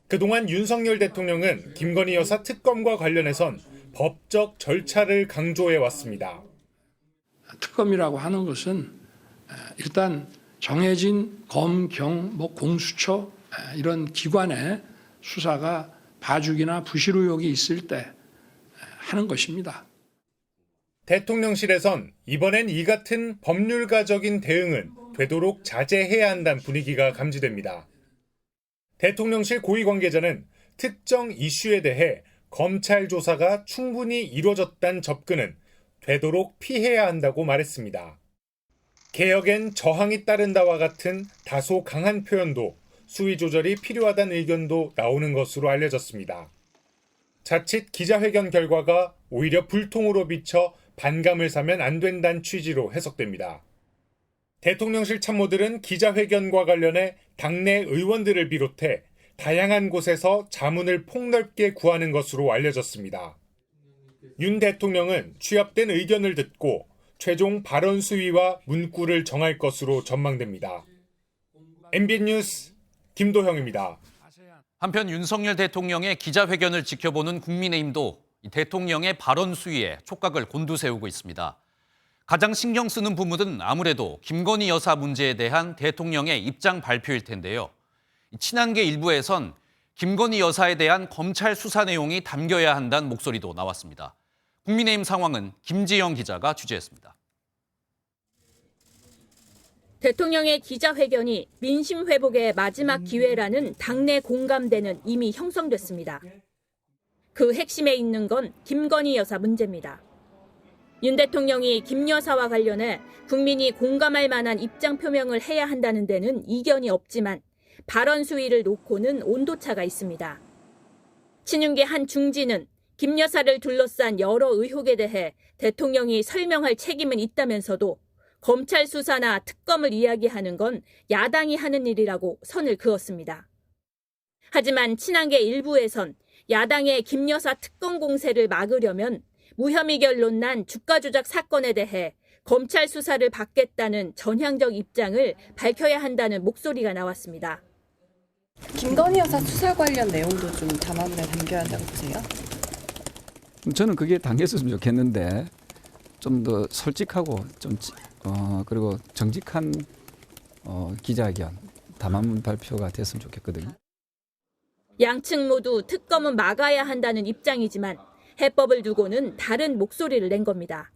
그동안 윤석열 대통령은 김건희 여사 특검과 관련해선 법적 절차를 강조해 왔습니다. 특검이라고 하는 것은 일단 정해진 검, 경, 공수처 이런 기관의 수사가 봐주기나 부실 의혹이 있을 때 하는 것입니다. 대통령실에선 이번엔 이 같은 법률가적인 대응은 되도록 자제해야 한다는 분위기가 감지됩니다. 대통령실 고위 관계자는 특정 이슈에 대해 검찰 조사가 충분히 이루어졌다는 접근은 되도록 피해야 한다고 말했습니다. 개혁엔 저항이 따른다와 같은 다소 강한 표현도 수위 조절이 필요하다는 의견도 나오는 것으로 알려졌습니다. 자칫 기자회견 결과가 오히려 불통으로 비쳐 반감을 사면 안 된다는 취지로 해석됩니다. 대통령실 참모들은 기자회견과 관련해 당내 의원들을 비롯해 다양한 곳에서 자문을 폭넓게 구하는 것으로 알려졌습니다. 윤 대통령은 취합된 의견을 듣고 최종 발언 수위와 문구를 정할 것으로 전망됩니다. MBN 뉴스 김도형입니다. 한편 윤석열 대통령의 기자회견을 지켜보는 국민의힘도 대통령의 발언 수위에 촉각을 곤두세우고 있습니다. 가장 신경 쓰는 부분은 아무래도 김건희 여사 문제에 대한 대통령의 입장 발표일 텐데요. 친한계 일부에선 김건희 여사에 대한 검찰 수사 내용이 담겨야 한다는 목소리도 나왔습니다. 국민의힘 상황은 김지영 기자가 취재했습니다. 대통령의 기자회견이 민심 회복의 마지막 기회라는 당내 공감대는 이미 형성됐습니다. 그 핵심에 있는 건 김건희 여사 문제입니다. 윤 대통령이 김 여사와 관련해 국민이 공감할 만한 입장 표명을 해야 한다는 데는 이견이 없지만 발언 수위를 놓고는 온도차가 있습니다. 친윤계 한 중진은 김 여사를 둘러싼 여러 의혹에 대해 대통령이 설명할 책임은 있다면서도 검찰 수사나 특검을 이야기하는 건 야당이 하는 일이라고 선을 그었습니다. 하지만 친한계 일부에선 야당의 김 여사 특검 공세를 막으려면 무혐의 결론 난 주가 조작 사건에 대해 검찰 수사를 받겠다는 전향적 입장을 밝혀야 한다는 목소리가 나왔습니다. 김건희 여사 수사 관련 내용도 좀 담화문에 담겨야 한다고 보세요? 저는 그게 담겼으면 좋겠는데 좀 더 솔직하고 그리고 정직한 기자회견, 담화문 발표가 됐으면 좋겠거든요. 양측 모두 특검은 막아야 한다는 입장이지만 해법을 두고는 다른 목소리를 낸 겁니다.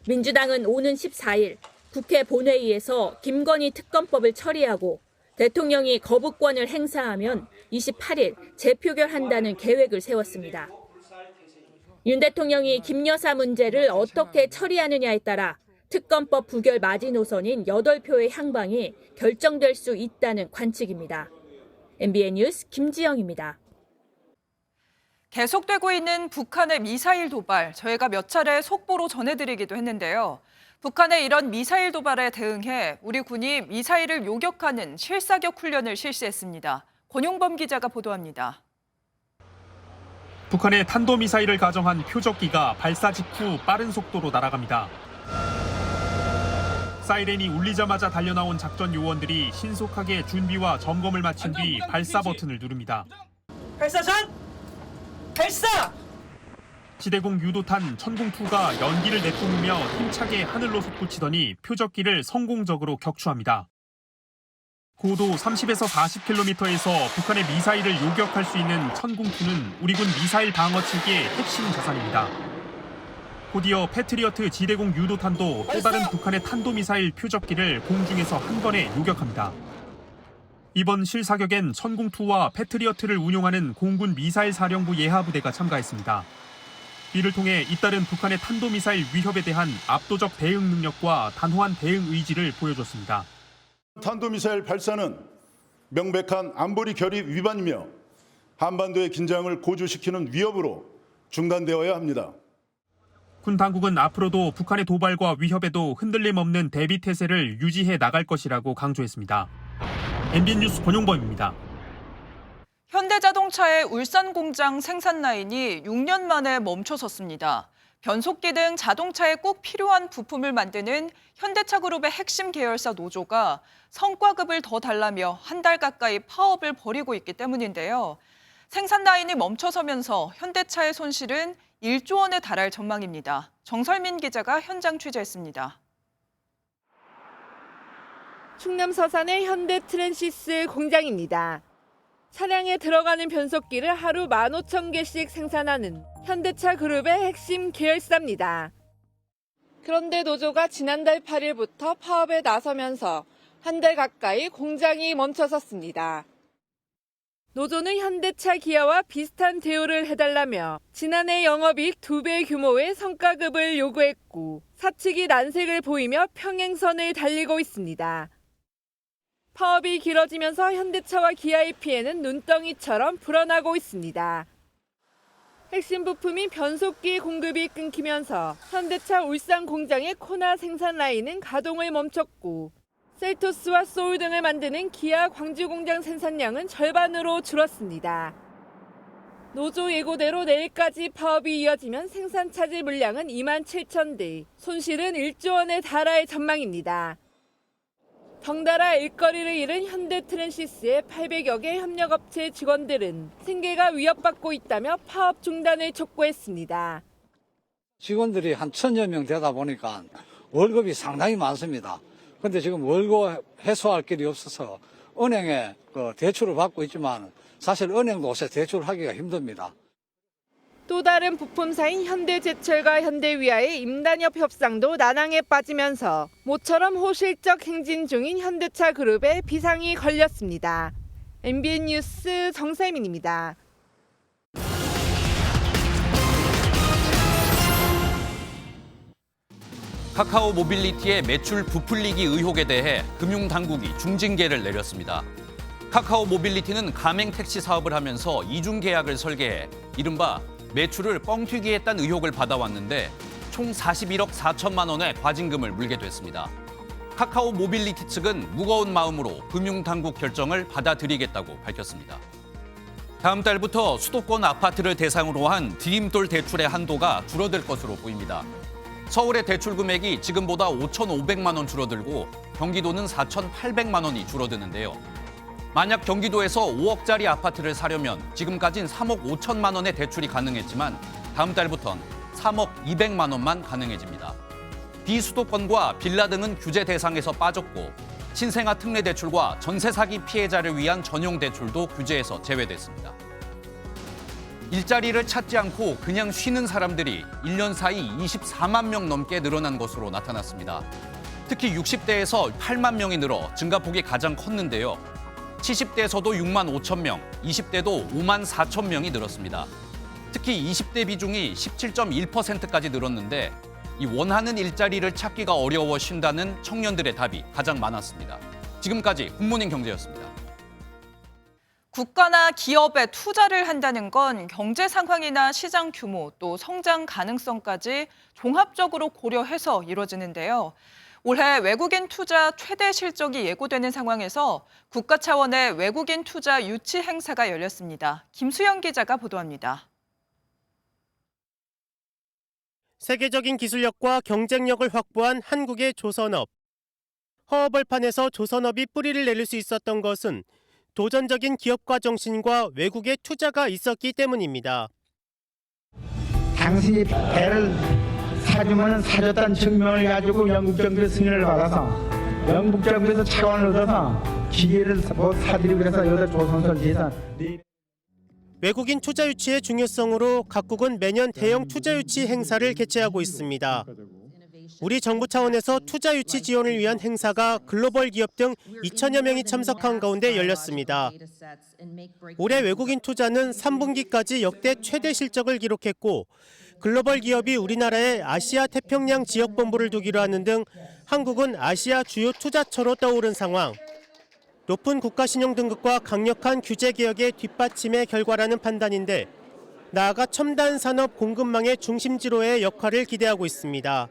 민주당은 오는 14일 국회 본회의에서 김건희 특검법을 처리하고 대통령이 거부권을 행사하면 28일 재표결한다는 계획을 세웠습니다. 윤 대통령이 김 여사 문제를 어떻게 처리하느냐에 따라 특검법 부결 마지노선인 8표의 향방이 결정될 수 있다는 관측입니다. MBN 뉴스 김지영입니다. 계속되고 있는 북한의 미사일 도발, 저희가 몇 차례 속보로 전해드리기도 했는데요. 북한의 이런 미사일 도발에 대응해 우리 군이 미사일을 요격하는 실사격 훈련을 실시했습니다. 권용범 기자가 보도합니다. 북한의 탄도미사일을 가정한 표적기가 발사 직후 빠른 속도로 날아갑니다. 사이렌이 울리자마자 달려나온 작전 요원들이 신속하게 준비와 점검을 마친 뒤 발사 버튼을 누릅니다. 발사전! 발사! 지대공 유도탄 천공2가 연기를 내뿜으며 힘차게 하늘로 솟구치더니 표적기를 성공적으로 격추합니다. 고도 30에서 40km에서 북한의 미사일을 요격할 수 있는 천공2는 우리 군 미사일 방어 체계의 핵심 자산입니다. 곧이어 패트리어트 지대공 유도탄도 또 다른 북한의 탄도미사일 표적기를 공중에서 한 번에 요격합니다. 이번 실사격엔 천공2와 패트리어트를 운용하는 공군 미사일 사령부 예하부대가 참가했습니다. 이를 통해 잇따른 북한의 탄도미사일 위협에 대한 압도적 대응 능력과 단호한 대응 의지를 보여줬습니다. 탄도미사일 발사는 명백한 안보리 결의 위반이며 한반도의 긴장을 고조시키는 위협으로 중단되어야 합니다. 군 당국은 앞으로도 북한의 도발과 위협에도 흔들림 없는 대비 태세를 유지해 나갈 것이라고 강조했습니다. MBN 뉴스 권용범입니다. 현대자동차의 울산 공장 생산 라인이 6년 만에 멈춰섰습니다. 변속기 등 자동차에 꼭 필요한 부품을 만드는 현대차 그룹의 핵심 계열사 노조가 성과급을 더 달라며 한 달 가까이 파업을 벌이고 있기 때문인데요. 생산 라인이 멈춰서면서 현대차의 손실은 1조 원에 달할 전망입니다. 정설민 기자가 현장 취재했습니다. 충남 서산의 현대 트랜시스 공장입니다. 차량에 들어가는 변속기를 하루 15,000개씩 생산하는 현대차 그룹의 핵심 계열사입니다. 그런데 노조가 지난달 8일부터 파업에 나서면서 한 달 가까이 공장이 멈춰섰습니다. 노조는 현대차 기아와 비슷한 대우를 해달라며 지난해 영업이익 2배 규모의 성과급을 요구했고 사측이 난색을 보이며 평행선을 달리고 있습니다. 파업이 길어지면서 현대차와 기아의 피해는 눈덩이처럼 불어나고 있습니다. 핵심 부품인 변속기 공급이 끊기면서 현대차 울산 공장의 코나 생산 라인은 가동을 멈췄고 셀토스와 소울 등을 만드는 기아 광주 공장 생산량은 절반으로 줄었습니다. 노조 예고대로 내일까지 파업이 이어지면 생산 차질 물량은 27,000대, 손실은 1조 원에 달할 전망입니다. 덩달아 일거리를 잃은 현대 트랜시스의 800여 개 협력업체 직원들은 생계가 위협받고 있다며 파업 중단을 촉구했습니다. 직원들이 한 1,000여 명 되다 보니까 월급이 상당히 많습니다. 그런데 지금 월급 해소할 길이 없어서 은행에 대출을 받고 있지만 사실 은행도 요새 대출하기가 힘듭니다. 또 다른 부품사인 현대제철과 현대위아의 임단협 협상도 난항에 빠지면서 모처럼 호실적 행진 중인 현대차 그룹에 비상이 걸렸습니다. MBN 뉴스 정세민입니다. 카카오 모빌리티의 매출 부풀리기 의혹에 대해 금융당국이 중징계를 내렸습니다. 카카오 모빌리티는 가맹 택시 사업을 하면서 이중 계약을 설계해 이른바 매출을 뻥튀기 했다는 의혹을 받아왔는데 총 41억 4천만 원의 과징금을 물게 됐습니다. 카카오 모빌리티 측은 무거운 마음으로 금융당국 결정을 받아들이겠다고 밝혔습니다. 다음 달부터 수도권 아파트를 대상으로 한 디딤돌 대출의 한도가 줄어들 것으로 보입니다. 서울의 대출 금액이 지금보다 5,500만 원 줄어들고 경기도는 4,800만 원이 줄어드는데요. 만약 경기도에서 5억짜리 아파트를 사려면 지금까진 3억 5천만 원의 대출이 가능했지만 다음 달부턴 3억 200만 원만 가능해집니다. 비수도권과 빌라 등은 규제 대상에서 빠졌고 신생아 특례 대출과 전세 사기 피해자를 위한 전용 대출도 규제에서 제외됐습니다. 일자리를 찾지 않고 그냥 쉬는 사람들이 1년 사이 24만 명 넘게 늘어난 것으로 나타났습니다. 특히 60대에서 8만 명이 늘어 증가폭이 가장 컸는데요. 70대에서도 6만 5천 명, 20대도 5만 4천 명이 늘었습니다. 특히 20대 비중이 17.1%까지 늘었는데 이 원하는 일자리를 찾기가 어려워 쉰다는 청년들의 답이 가장 많았습니다. 지금까지 굿모닝 경제였습니다. 국가나 기업에 투자를 한다는 건 경제 상황이나 시장 규모 또 성장 가능성까지 종합적으로 고려해서 이루어지는데요. 올해 외국인 투자 최대 실적이 예고되는 상황에서 국가 차원의 외국인 투자 유치 행사가 열렸습니다. 김수영 기자가 보도합니다. 세계적인 기술력과 경쟁력을 확보한 한국의 조선업. 허허벌판에서 조선업이 뿌리를 내릴 수 있었던 것은 도전적인 기업가 정신과 외국의 투자가 있었기 때문입니다. 당신이 배를 사주면 사줬다는 증명을 가지고 영국 정부의 승인을 받아서 영국 정부에서 차관을 얻어서 기계를 사드리고 그래서 여기다 조선설지에서 외국인 투자 유치의 중요성으로 각국은 매년 대형 투자 유치 행사를 개최하고 있습니다. 우리 정부 차원에서 투자 유치 지원을 위한 행사가 글로벌 기업 등 2천여 명이 참석한 가운데 열렸습니다. 올해 외국인 투자는 3분기까지 역대 최대 실적을 기록했고 글로벌 기업이 우리나라에 아시아 태평양 지역본부를 두기로 하는 등 한국은 아시아 주요 투자처로 떠오른 상황. 높은 국가신용 등급과 강력한 규제 개혁의 뒷받침의 결과라는 판단인데 나아가 첨단 산업 공급망의 중심지로의 역할을 기대하고 있습니다.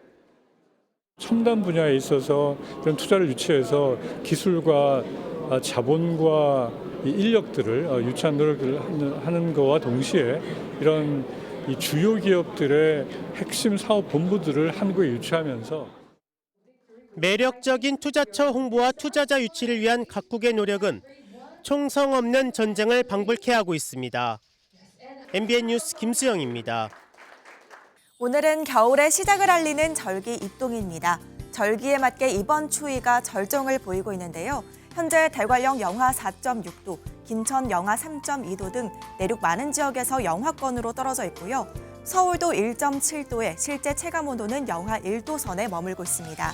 첨단 분야에 있어서 이런 투자를 유치해서 기술과 자본과 인력들을 유치한 노력을 하는 것과 동시에 이런 이 주요 기업들의 핵심 사업 본부들을 한국에 유치하면서 매력적인 투자처 홍보와 투자자 유치를 위한 각국의 노력은 총성 없는 전쟁을 방불케 하고 있습니다. MBN 뉴스 김수영입니다. 오늘은 겨울의 시작을 알리는 절기 입동입니다. 절기에 맞게 이번 추위가 절정을 보이고 있는데요. 현재 대관령 영하 4.6도, 김천 영하 3.2도 등 내륙 많은 지역에서 영하권으로 떨어져 있고요. 서울도 1.7도에 실제 체감온도는 영하 1도 선에 머물고 있습니다.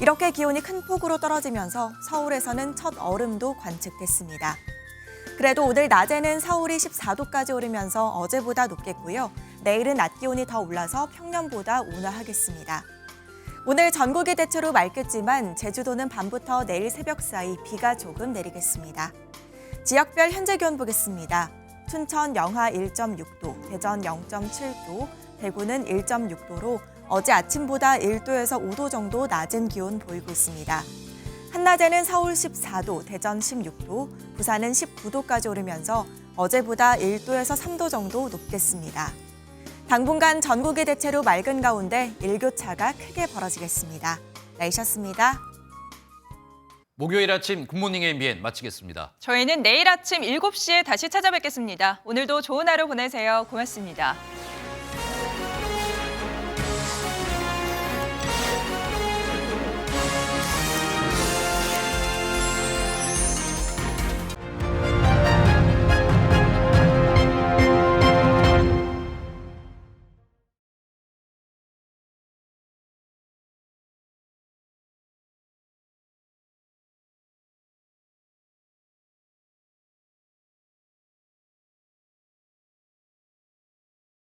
이렇게 기온이 큰 폭으로 떨어지면서 서울에서는 첫 얼음도 관측됐습니다. 그래도 오늘 낮에는 서울이 14도까지 오르면서 어제보다 높겠고요. 내일은 낮 기온이 더 올라서 평년보다 온화하겠습니다. 오늘 전국이 대체로 맑겠지만 제주도는 밤부터 내일 새벽 사이 비가 조금 내리겠습니다. 지역별 현재 기온 보겠습니다. 춘천 영하 1.6도, 대전 0.7도, 대구는 1.6도로 어제 아침보다 1도에서 5도 정도 낮은 기온 보이고 있습니다. 한낮에는 서울 14도, 대전 16도, 부산은 19도까지 오르면서 어제보다 1도에서 3도 정도 높겠습니다. 당분간 전국이 대체로 맑은 가운데 일교차가 크게 벌어지겠습니다. 날씨였습니다. 목요일 아침 굿모닝 MBN 마치겠습니다. 저희는 내일 아침 7시에 다시 찾아뵙겠습니다. 오늘도 좋은 하루 보내세요. 고맙습니다.